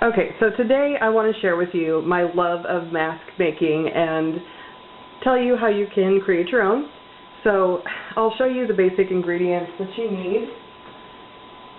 Okay, so today I want to share with you my love of mask making and tell you how you can create your own. So I'll show you the basic ingredients that you need,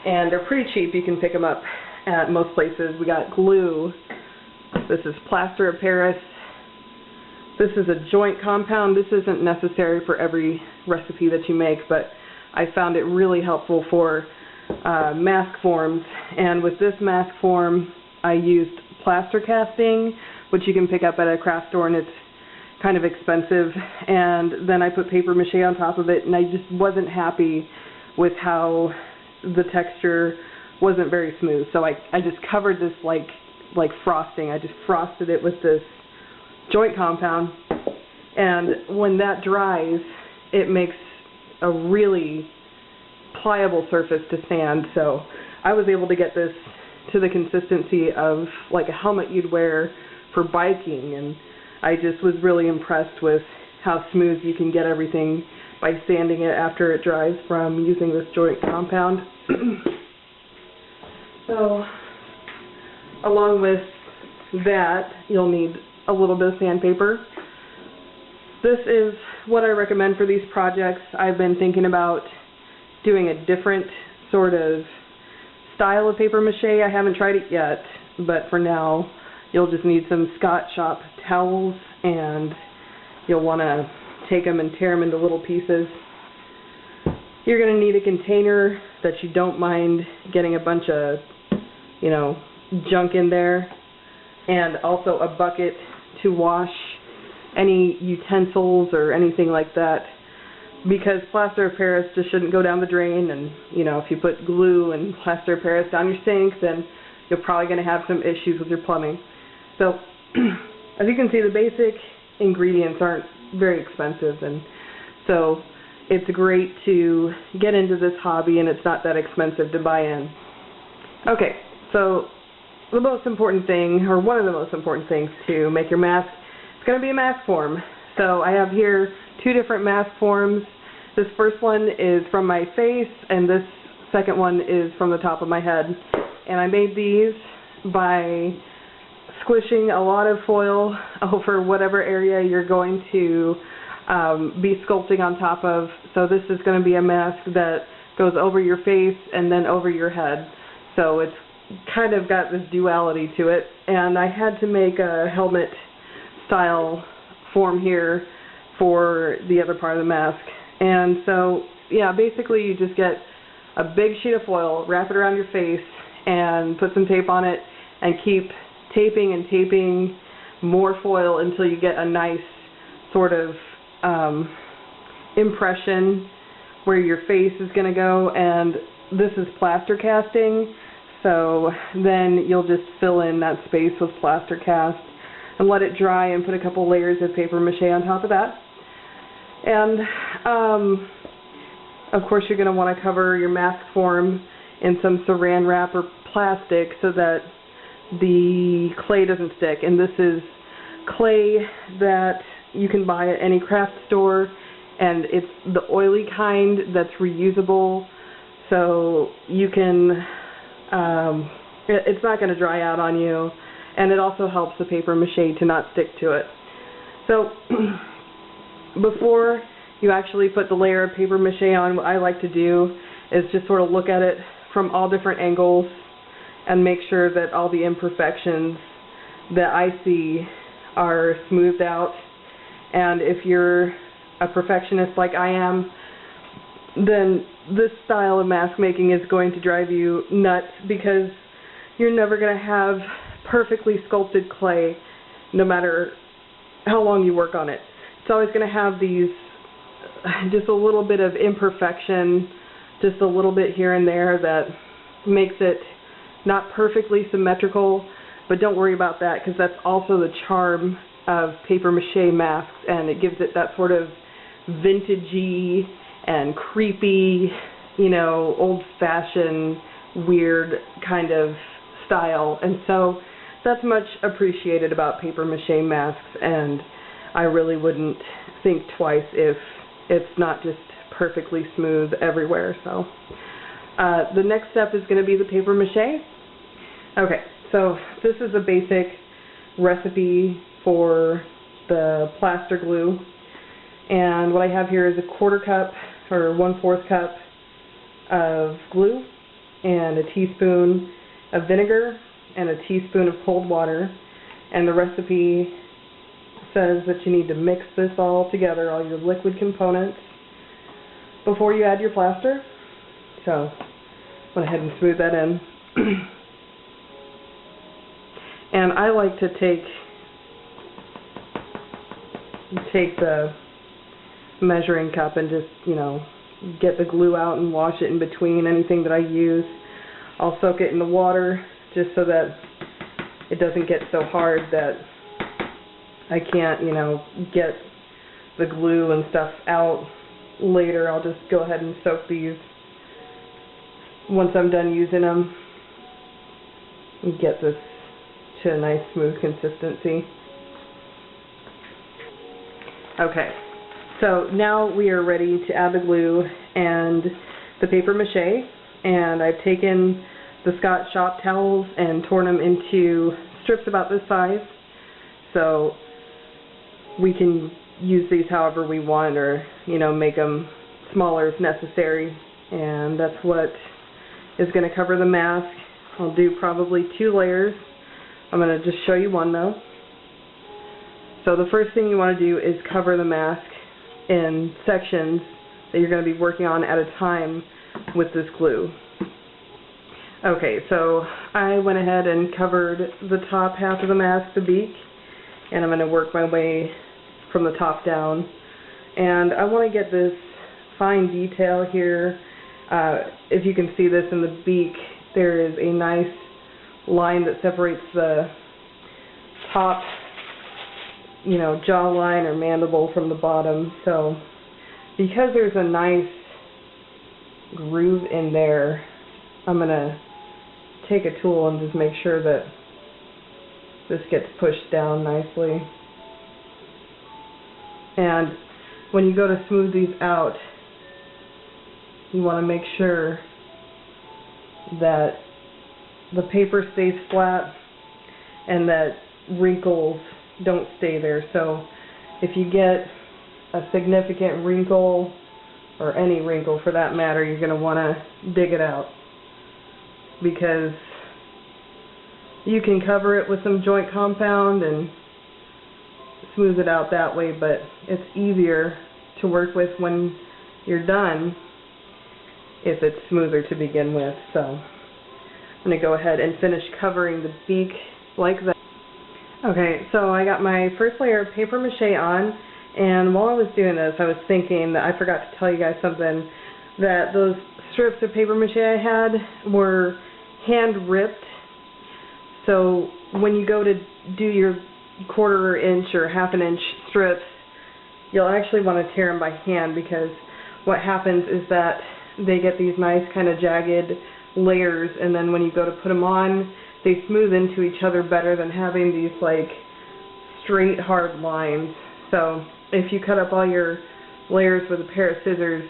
and they're pretty cheap. You can pick them up at most places. We got glue. This is plaster of Paris. This is a joint compound. This isn't necessary for every recipe that you make, but I found it really helpful for mask forms. And with this mask form, I used plaster casting, which you can pick up at a craft store, and it's kind of expensive. And then I put papier-mâché on top of it, and I just wasn't happy with how the texture wasn't very smooth. So I just covered this like frosting. I just frosted it with this joint compound, and when that dries, it makes a really pliable surface to sand. So I was able to get this to the consistency of like a helmet you'd wear for biking, and I just was really impressed with how smooth you can get everything by sanding it after it dries from using this joint compound. So along with that, you'll need a little bit of sandpaper. This is what I recommend for these projects. I've been thinking about doing a different sort of style of papier-mâché. I haven't tried it yet, but for now you'll just need some Scotch shop towels, and you'll want to take them and tear them into little pieces. You're going to need a container that you don't mind getting a bunch of, junk in there, and also a bucket to wash any utensils or anything like that, because plaster of Paris just shouldn't go down the drain. And if you put glue and plaster of Paris down your sink, then you're probably going to have some issues with your plumbing. So as you can see, the basic ingredients aren't very expensive, and so it's great to get into this hobby, and it's not that expensive to buy in. Okay, so the most important thing, or one of the most important things to make your mask, it's going to be a mask form. So I have here two different mask forms. This first one is from my face, and this second one is from the top of my head. And I made these by squishing a lot of foil over whatever area you're going to be sculpting on top of. So this is going to be a mask that goes over your face and then over your head. So it's kind of got this duality to it, and I had to make a helmet style form here for the other part of the mask. And so yeah, basically you just get a big sheet of foil, wrap it around your face, and put some tape on it, and keep taping and taping more foil until you get a nice sort of impression where your face is going to go. And this is plaster casting, so then you'll just fill in that space with plaster cast and let it dry, and put a couple layers of papier-mâché on top of that. And of course you're going to want to cover your mask form in some saran wrap or plastic so that the clay doesn't stick. And this is clay that you can buy at any craft store, and it's the oily kind that's reusable, so you can it's not going to dry out on you, and it also helps the papier-mâché to not stick to it. So before you actually put the layer of papier-mâché on, what I like to do is just sort of look at it from all different angles and make sure that all the imperfections that I see are smoothed out. And if you're a perfectionist like I am, then this style of mask making is going to drive you nuts, because you're never going to have perfectly sculpted clay no matter how long you work on it. It's always going to have these, just a little bit of imperfection, just a little bit here and there that makes it not perfectly symmetrical. But don't worry about that, because that's also the charm of papier-mâché masks, and it gives it that sort of vintagey and creepy, old-fashioned, weird kind of style. And so that's much appreciated about papier-mâché masks, and I really wouldn't think twice if it's not just perfectly smooth everywhere. So the next step is going to be the papier-mâché. Okay, So this is a basic recipe for the plaster glue, and what I have here is a 1/4 cup or 1/4 cup of glue and a teaspoon of vinegar and a teaspoon of cold water, and the recipe says that you need to mix this all together, all your liquid components, before you add your plaster. So went ahead and smooth that in. And I like to take the measuring cup and just, get the glue out and wash it in between anything that I use. I'll soak it in the water just so that it doesn't get so hard that I can't, get the glue and stuff out later. I'll just go ahead and soak these once I'm done using them and get this to a nice smooth consistency. Okay, so now we are ready to add the glue and the papier-mâché, and I've taken the Scotch shop towels and torn them into strips about this size, so we can use these however we want, or make them smaller if necessary. And that's what is going to cover the mask. I'll do probably 2 layers. I'm going to just show you one though. So the first thing you want to do is cover the mask in sections that you're going to be working on at a time with this glue. Okay, so I went ahead and covered the top half of the mask, the beak, and I'm going to work my way from the top down. And I want to get this fine detail here. If you can see this in the beak, there is a nice line that separates the top, jawline or mandible from the bottom. So because there's a nice groove in there, I'm going to take a tool and just make sure that this gets pushed down nicely. And when you go to smooth these out, you want to make sure that the paper stays flat and that wrinkles don't stay there. So if you get a significant wrinkle, or any wrinkle for that matter, you're going to want to dig it out, because you can cover it with some joint compound and smooth it out that way, but it's easier to work with when you're done if it's smoother to begin with. So I'm going to go ahead and finish covering the beak like that. Okay, so I got my first layer of papier-mâché on, and while I was doing this, I was thinking that I forgot to tell you guys something, that those strips of papier-mâché I had were hand ripped. So when you go to do your 1/4 inch or 1/2 inch strips, you'll actually want to tear them by hand, because what happens is that they get these nice kind of jagged layers, and then when you go to put them on, they smooth into each other better than having these like straight hard lines. So if you cut up all your layers with a pair of scissors,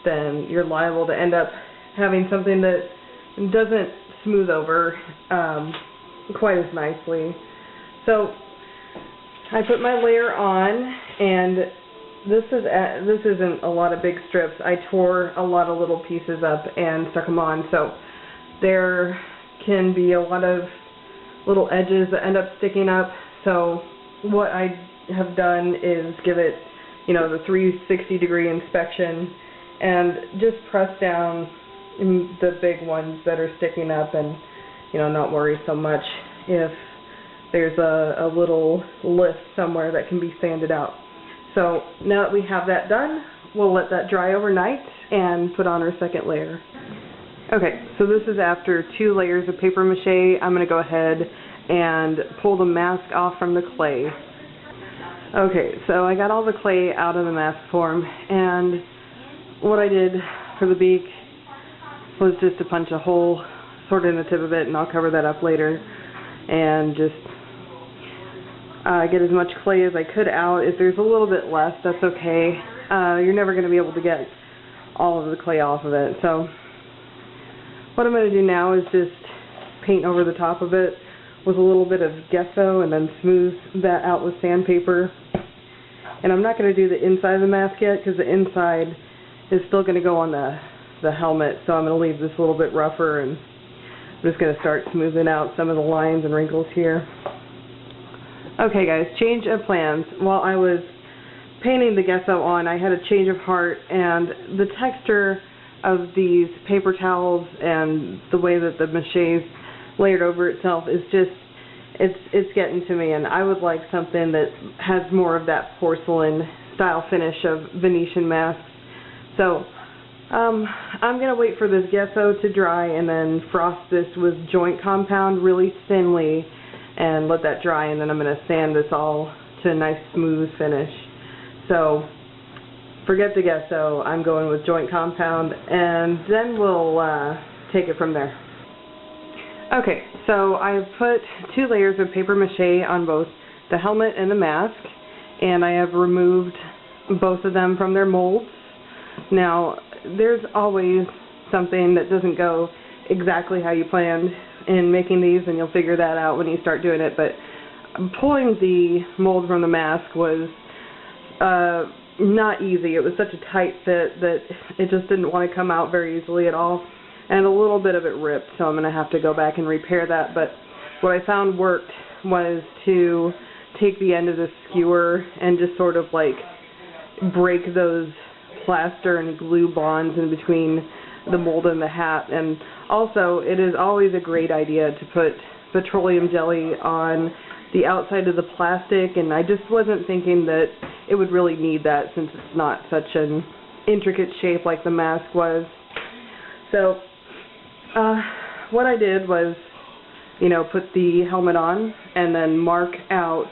then you're liable to end up having something that doesn't smooth over quite as nicely. So I put my layer on, and this isn't a lot of big strips. I tore a lot of little pieces up and stuck them on, so there can be a lot of little edges that end up sticking up. So what I have done is give it, the 360-degree inspection, and just press down the big ones that are sticking up, and not worry so much if there's a little lift somewhere that can be sanded out. So now that we have that done, we'll let that dry overnight and put on our second layer. Okay, so this is after 2 layers of papier-mâché. I'm going to go ahead and pull the mask off from the clay. Okay, so I got all the clay out of the mask form, and what I did for the beak was just to punch a hole sort of in the tip of it, and I'll cover that up later, and just get as much clay as I could out. If there's a little bit left, that's okay. You're never going to be able to get all of the clay off of it. So what I'm going to do now is just paint over the top of it with a little bit of gesso and then smooth that out with sandpaper. And I'm not going to do the inside of the mask yet because the inside is still going to go on the helmet, so I'm going to leave this a little bit rougher, and I'm just going to start smoothing out some of the lines and wrinkles here. Okay guys, change of plans. While I was painting the gesso on, I had a change of heart, and the texture of these paper towels and the way that the mache's layered over itself is just, it's getting to me, and I would like something that has more of that porcelain style finish of Venetian masks. So I'm going to wait for this gesso to dry and then frost this with joint compound really thinly and let that dry, and then I'm going to sand this all to a nice smooth finish. So forget the gesso, I'm going with joint compound, and then we'll take it from there. Okay, so I've put 2 layers of papier-mâché on both the helmet and the mask, and I have removed both of them from their molds. Now, there's always something that doesn't go exactly how you planned in making these, and you'll figure that out when you start doing it, but pulling the mold from the mask was not easy. It was such a tight fit that it just didn't want to come out very easily at all, and a little bit of it ripped, so I'm going to have to go back and repair that. But what I found worked was to take the end of the skewer and just sort of like break those plaster and glue bonds in between the mold and the hat. And also, it is always a great idea to put petroleum jelly on the outside of the plastic, and I just wasn't thinking that it would really need that since it's not such an intricate shape like the mask was. So what I did was, you know, put the helmet on and then mark out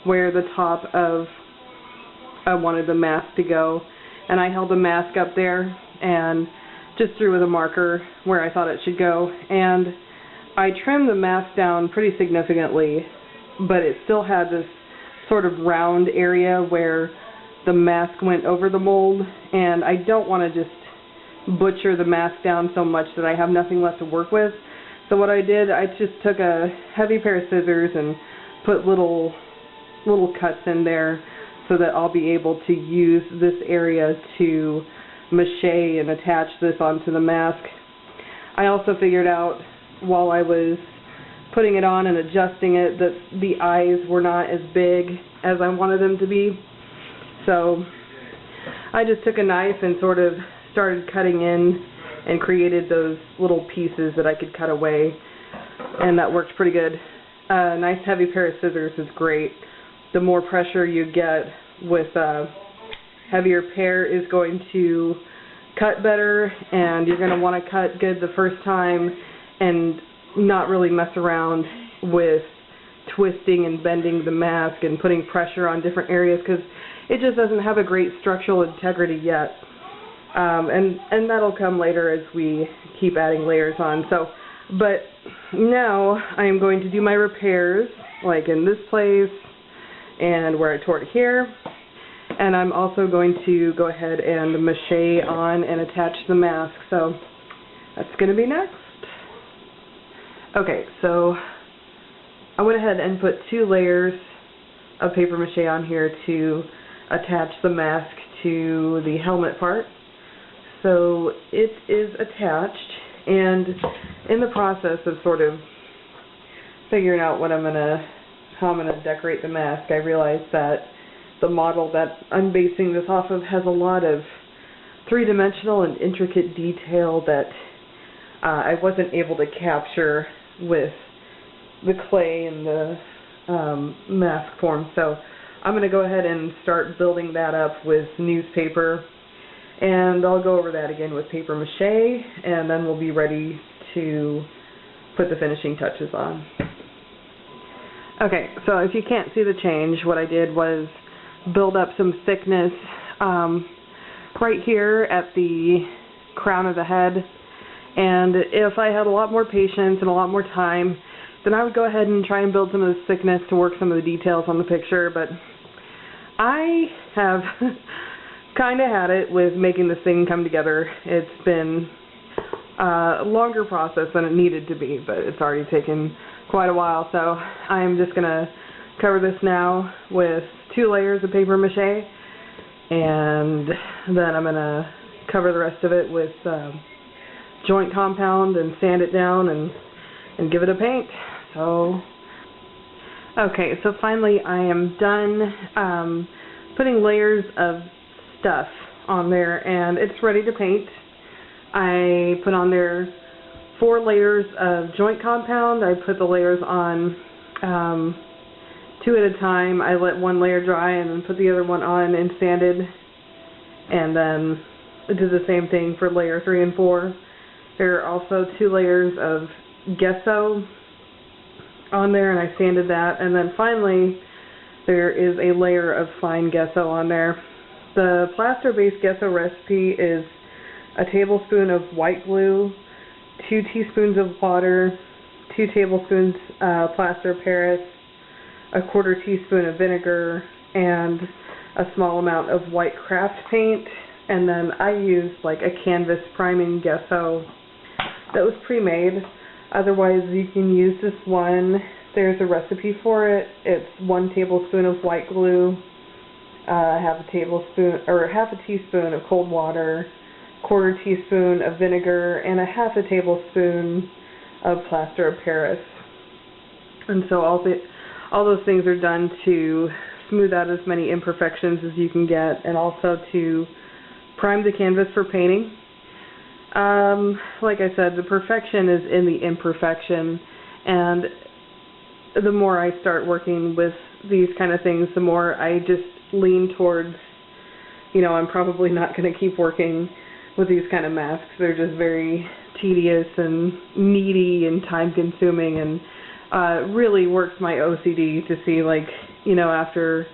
where the top of I wanted the mask to go, and I held the mask up there and just drew with a marker where I thought it should go, and I trimmed the mask down pretty significantly, but it still had this sort of round area where the mask went over the mold, and I don't want to just butcher the mask down so much that I have nothing left to work with. So what I did, I just took a heavy pair of scissors and put little cuts in there so that I'll be able to use this area to mache and attach this onto the mask. I also figured out while I was putting it on and adjusting it that the eyes were not as big as I wanted them to be. So I just took a knife and sort of started cutting in and created those little pieces that I could cut away, and that worked pretty good. A nice heavy pair of scissors is great. The more pressure you get with a heavier pair is going to cut better, and you're going to want to cut good the first time and not really mess around with twisting and bending the mask and putting pressure on different areas, because it just doesn't have a great structural integrity yet. And that'll come later as we keep adding layers on. So, but now I am going to do my repairs, like in this place and where I tore it here. And I'm also going to go ahead and mache on and attach the mask. So that's going to be next. Okay, so I went ahead and put 2 layers of paper mache on here to attach the mask to the helmet part. So it is attached, and in the process of sort of figuring out how I'm gonna decorate the mask, I realized that the model that I'm basing this off of has a lot of 3-dimensional and intricate detail that I wasn't able to capture with the clay and the mask form. So I'm going to go ahead and start building that up with newspaper, and I'll go over that again with paper mache, and then we'll be ready to put the finishing touches on. Okay, so if you can't see the change, what I did was build up some thickness right here at the crown of the head, and if I had a lot more patience and a lot more time, then I would go ahead and try and build some of this thickness to work some of the details on the picture. But I have kind of had it with making this thing come together. It's been longer process than it needed to be, but it's already taken quite a while. So I'm just going to cover this now with 2 layers of papier-mâché, and then I'm going to cover the rest of it with joint compound and sand it down and give it a paint. So, okay, so finally I am done putting layers of stuff on there, and it's ready to paint. I put on there 4 layers of joint compound. I put the layers on 2 at a time. I let 1 layer dry and then put the other one on and sanded, and then did the same thing for layer 3 and 4. There are also 2 layers of gesso on there, and I sanded that, and then finally there is a layer of fine gesso on there. The plaster-based gesso recipe is a tablespoon of white glue, 2 teaspoons of water, 2 tablespoons plaster of Paris, a 1/4 teaspoon of vinegar, and a small amount of white craft paint. And then I used like a canvas priming gesso that was pre-made. Otherwise you can use this one. There's a recipe for it. It's 1 tablespoon of white glue, half a teaspoon of cold water, 1/4 teaspoon of vinegar, and a half a tablespoon of plaster of Paris. And so all those things are done to smooth out as many imperfections as you can get, and also to prime the canvas for painting. Like I said, the perfection is in the imperfection, and the more I start working with these kind of things, the more I just lean towards, I'm probably not going to keep working with these kind of masks. They're just very tedious and needy and time-consuming, and really works my OCD to see, after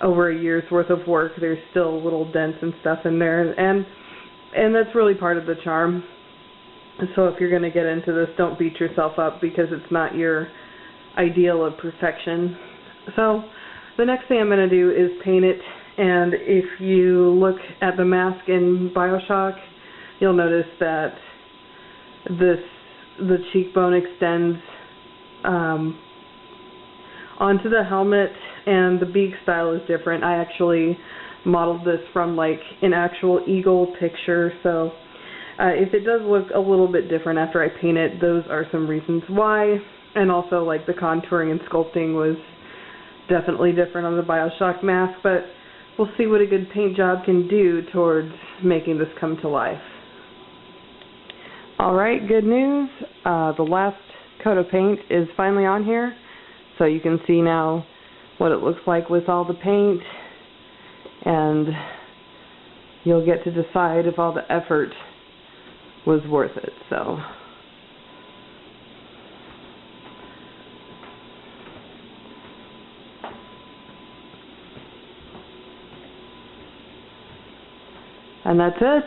over a year's worth of work, there's still little dents and stuff in there, and that's really part of the charm. So if you're going to get into this, don't beat yourself up because it's not your ideal of perfection. So the next thing I'm going to do is paint it, and if you look at the mask in Bioshock, you'll notice that the cheekbone extends onto the helmet, and the beak style is different. I actually modeled this from an actual eagle picture, so if it does look a little bit different after I paint it, those are some reasons why. And also the contouring and sculpting was definitely different on the Bioshock mask, but we'll see what a good paint job can do towards making this come to life. Alright, good news. The last coat of paint is finally on here, so you can see now what it looks like with all the paint, and you'll get to decide if all the effort was worth it. So and that's it.